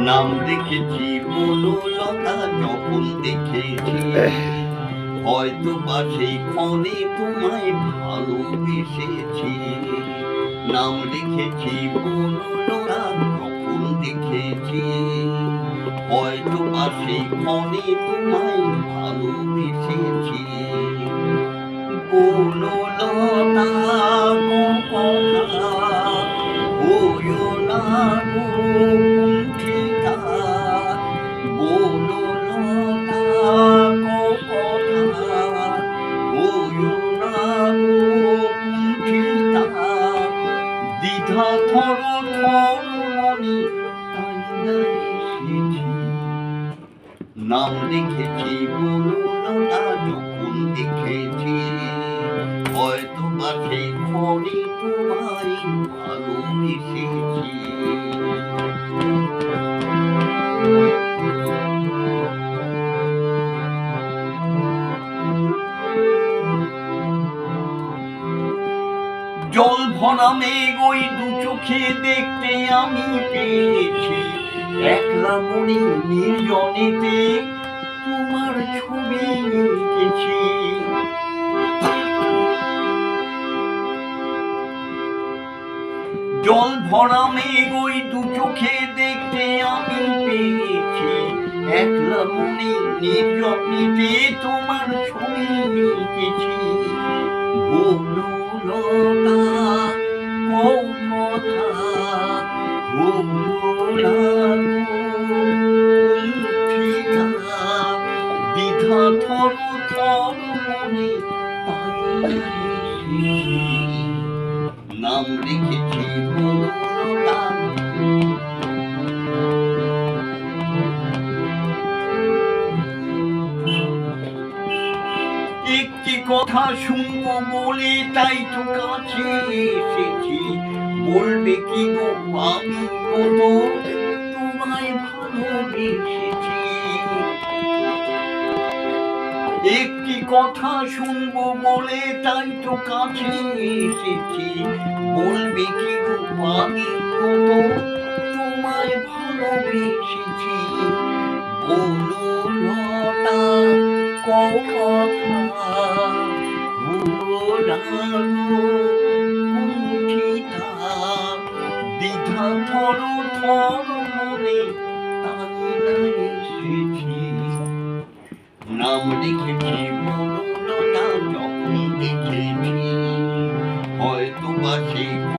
নাম রেখেছি বনলতা যখন দেখেছি, হয়তো বা সেই ক্ষণে তোমায় ভালোবেসেছি। নাম রেখেছি বনলতা যখন দেখেছি, হয়তো বা সেই ক্ষণে তোমায় ভালোবেসেছি। বনলতা গো কথা হইও না গো কুণ্ঠিতা, বনলতা গো কথা হইও না গো কুণ্ঠিতা। দ্বিধা থর থর মনে তাই না এসেছি। নাম রেখেছি বনলতা যখন দেখেছি, হয়তো বা সেই ক্ষণে তোমায় ভালোবেসেছি। জল ভরা মেঘ ওই দু চোখে দেখতে আমি পেয়েছি, একলা মনে নির্জনেতে তোমার ছবি এঁকেছি। জল ভরা মেঘ ওই দু চোখে দেখতে আমি পেয়েছি, একলা মনে নির্জনেতে তোমার ছবি এঁকেছি। বনলতা কও কথা হইও না গো কুণ্ঠিতা, দ্বিধা থর থর মনে তাই এসেছি। নাম রেখেছি বনলতা। একটি কথা শুনবো বলে তাই তো কাছে এসেছি, বলবে কি গো আমি কত তোমায় ভালোবেসেছি। একটি কথা শুনবো বলে তাই তো কাছে এসেছি, বলবে কি গো আমি কত তোমায় ভালোবেসেছি। বনলতা কও কথা হইও না গো কুণ্ঠিতা, দ্বিধা থর থর মনে তাই না এসেছি। নাম রেখেছি